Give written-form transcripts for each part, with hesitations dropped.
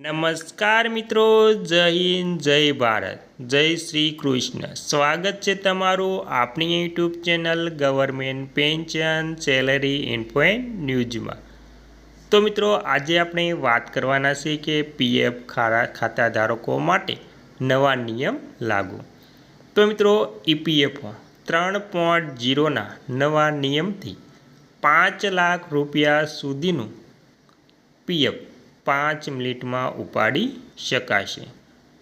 નમસ્કાર મિત્રો, જય હિન્દ, જય ભારત, જય શ્રી કૃષ્ણ. સ્વાગત છે તમારું આપણી YouTube channel government pension salary info and ન્યૂઝમાં. તો મિત્રો, આજે આપણે વાત કરવાના છે કે પીએફ ખાતા ધારકો માટે નવા નિયમ લાગુ. તો મિત્રો, ઈપીએફઓ 3.0ના નવા નિયમથી 5 લાખ રૂપિયા સુધીનું પીએફ 5 મિનિટમાં ઉપાડી શકાશે.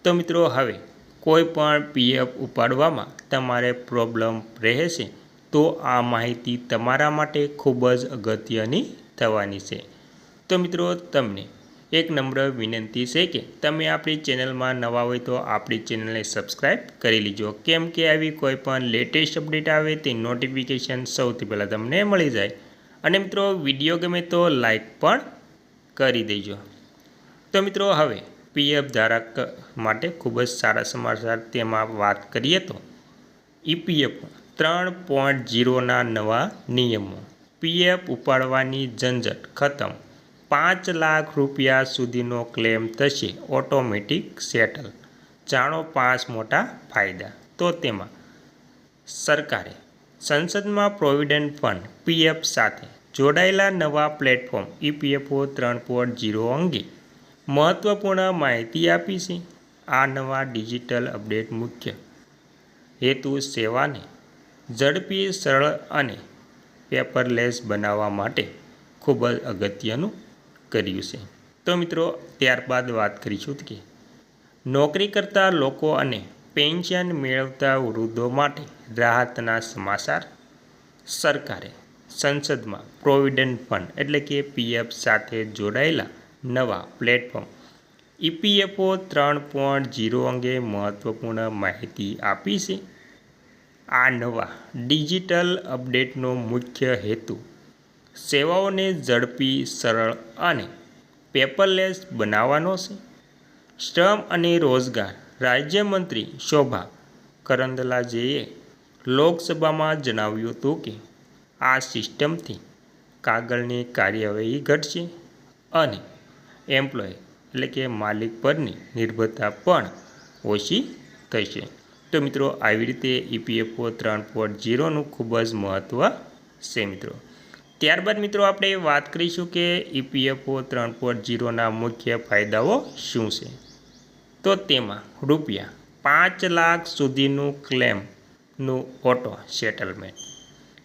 તો મિત્રો, હવે કોઈ પણ પીએફ ઉપાડવામાં તમારે પ્રોબ્લેમ રહેશે તો આ માહિતી તમારા માટે ખૂબ જ અગત્યની થવાની છે. તો મિત્રો, તમને એક નમ્ર વિનંતી છે કે તમે આપણી ચેનલમાં નવા હોય તો આપણી ચેનલને સબસ્ક્રાઈબ કરી લીજો, કેમ કે આવી કોઈ પણ લેટેસ્ટ અપડેટ આવે તે નોટિફિકેશન સૌથી પહેલાં તમને મળી જાય. અને મિત્રો, વિડીયો ગમે તો લાઈક પણ કરી દેજો. તો મિત્રો, હવે પીએફ ધારક માટે ખૂબ જ સારા સમાચાર. તેમાં વાત કરીએ તો ઈપીએફ 3.0ના નવા નિયમો. પીએફ ઉપાડવાની ઝંઝટ ખતમ. 5 લાખ રૂપિયા સુધીનો ક્લેમ થશે ઓટોમેટિક સેટલ. જાણો 5 મોટા ફાયદા. તો તેમાં સરકારે સંસદમાં પ્રોવિડન્ટ ફંડ પીએફ સાથે જોડાયેલા નવા પ્લેટફોર્મ ઈપીએફઓ 3.0 અંગે મહત્વપૂર્ણ માહિતી આપી છે. આ નવા ડિજિટલ અપડેટ મુખ્ય હેતુ સેવાને ઝડપી, સરળ અને પેપરલેસ બનાવવા માટે ખૂબ જ અગત્યનું કર્યું છે. તો મિત્રો, ત્યારબાદ વાત કરીશું કે નોકરી કરતા લોકો અને પેન્શન મેળવતા વૃદ્ધો માટે રાહતના સમાચાર. સરકારે સંસદમાં પ્રોવિડન્ટ ફંડ એટલે કે પીએફ સાથે જોડાયેલા નવા પ્લેટફોર્મ ઈપીએફઓ 3.0 અંગે મહત્વપૂર્ણ માહિતી આપી છે. આ નવા ડિજિટલ અપડેટનો મુખ્ય હેતુ સેવાઓને ઝડપી, સરળ અને પેપરલેસ બનાવવાનો છે. શ્રમ અને રોજગાર રાજ્યમંત્રી શોભા કરંદલાજેએ લોકસભામાં જણાવ્યું હતું કે આ સિસ્ટમથી કાગળની કાર્યવાહી ઘટશે અને એમ્પ્લોય એટલે કે માલિક પરની નિર્ભરતા પણ ઓછી થશે. તો મિત્રો, આવી રીતે ઈપીએફઓ 3.0નું ખૂબ જ મહત્ત્વ છે મિત્રો. ત્યારબાદ મિત્રો, આપણે વાત કરીશું કે ઈપીએફઓ 3.0ના મુખ્ય ફાયદાઓ શું છે. તો તેમાં રૂપિયા 5 લાખ સુધીનું ક્લેમનું ઓટો સેટલમેન્ટ.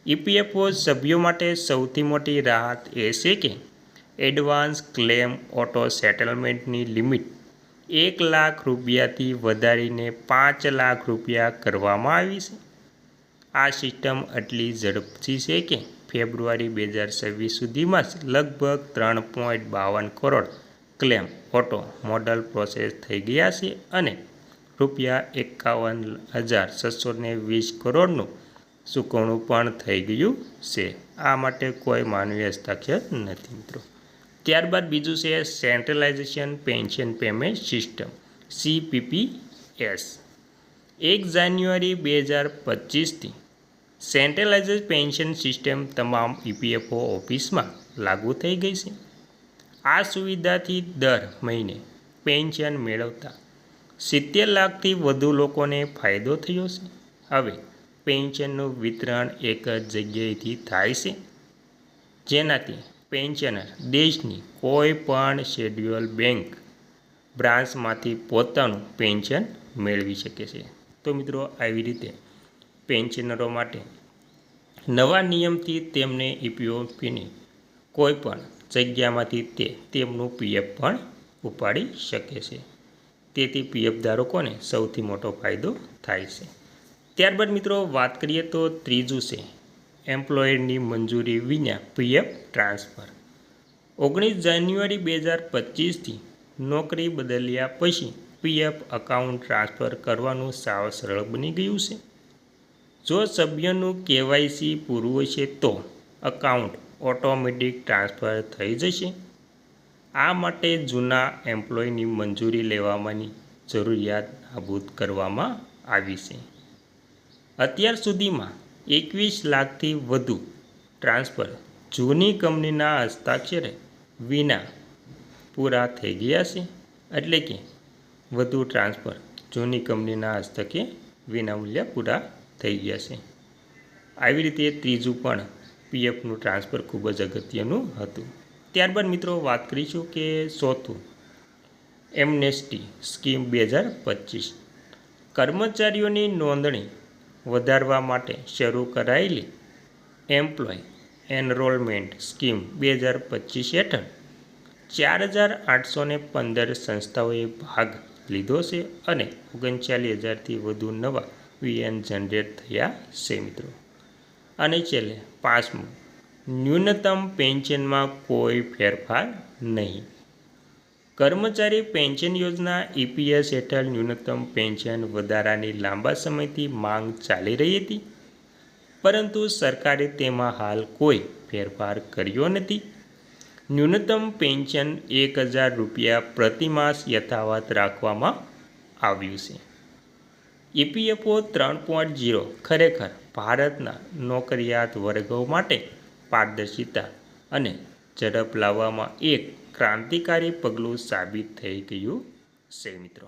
ઈપીએફઓ સભ્યો માટે સૌથી મોટી રાહત એ છે કે એડવાન્સ ક્લેમ ઓટો સેટલમેન્ટની લિમિટ 1 લાખ રૂપિયાથી વધારીને 5 લાખ રૂપિયા કરવામાં આવી છે. આ સિસ્ટમ એટલી ઝડપથી છે કે ફેબ્રુઆરી 2026 સુધીમાં જ લગભગ 3.52 crore claim auto model process થઈ ગયા છે અને રૂપિયા 51,620 કરોડનું ચૂકવણું પણ થઈ ગયું છે. આ માટે કોઈ માનવીય હસ્તાક્ષર નથી મિત્રો. ત્યારબાદ બીજું છે સેન્ટ્રલાઇઝેશન પેન્શન પેમેન્ટ સિસ્ટમ CPPS. 1 જાન્યુઆરી 2025થી સેન્ટ્રલાઇઝેડ પેન્શન સિસ્ટમ તમામ ઈપીએફઓ ઓફિસમાં લાગુ થઈ ગઈ છે. આ સુવિધાથી દર મહિને પેન્શન મેળવતા 70 લાખથી વધુ લોકોને ફાયદો થયો છે. હવે પેન્શનનું વિતરણ એક જ જગ્યાએથી થાય છે, જેનાથી પેન્શનર દેશની કોઈ પણ શેડ્યુલ બેંક બ્રાન્ચમાંથી પોતાનું પેન્શન મેળવી શકે છે. તો મિત્રો, આવી રીતે પેન્શનરો માટે નવા નિયમથી તેમને ઈપીએફની કોઈ પણ જગ્યામાંથી તેમનું પીએફ પણ ઉપાડી શકે છે. તેથી પીએફ ધારકોને સૌથી મોટો ફાયદો થાય છે. ત્યારબાદ મિત્રો, વાત કરીએ તો ત્રીજું છે એમ્પ્લોયરની મંજૂરી વિના પીએફ ટ્રાન્સફર. 19 જાન્યુઆરી 2025થી નોકરી બદલ્યા પછી પીએફ એકાઉન્ટ ટ્રાન્સફર કરવાનું સાવ સરળ બની ગયું છે. જો સભ્યનું કેવાયસી પૂરું હશે તો એકાઉન્ટ ઓટોમેટિક ટ્રાન્સફર થઈ જશે. આ માટે જૂના એમ્પ્લોયની મંજૂરી લેવાની જરૂરિયાત નાબૂદ કરવામાં આવી છે. અત્યાર સુધીમાં 21 લાખથી વધુ ટ્રાન્સફર જૂની કંપનીના હસ્તાક્ષરે વિના પૂરા થઈ ગયા છે એટલે કે વધુ ટ્રાન્સફર જૂની કંપનીના હસ્તકે વિનામૂલ્યે પૂરા થઈ ગયા છે. આવી રીતે ત્રીજું પણ પીએફનું ટ્રાન્સફર ખૂબ જ અગત્યનું હતું. ત્યારબાદ મિત્રો વાત કરીશું કે ચોથું એમનેસ્ટી સ્કીમ 2025. કર્મચારીઓની નોંધણી વધારવા માટે શરૂ કરાયેલી એમ્પ્લોય એનરોલમેન્ટ સ્કીમ 2025 હેઠળ 4,815 સંસ્થાઓએ ભાગ લીધો છે અને 39,000થી વધુ નવા વીએન જનરેટ થયા છે મિત્રો. અને છેલ્લે પાંચમું, ન્યૂનતમ પેન્શનમાં કોઈ ફેરફાર નહીં. કર્મચારી પેન્શન યોજના ઈપીએસ હેઠળ ન્યૂનતમ પેન્શન વધારાની લાંબા સમયથી માંગ ચાલી રહી હતી, પરંતુ સરકારે તેમાં હાલ કોઈ ફેરફાર કર્યો નથી. ન્યૂનતમ પેન્શન 1,000 રૂપિયા પ્રતિમાસ યથાવત રાખવામાં આવ્યું છે. ઈપીએફઓ 3.0 ખરેખર ભારતના નોકરિયાત વર્ગો માટે પારદર્શિતા અને ઝડપ લાવવામાં એક ક્રાંતિકારી પગલું સાબિત થઈ ગયું છે મિત્રો.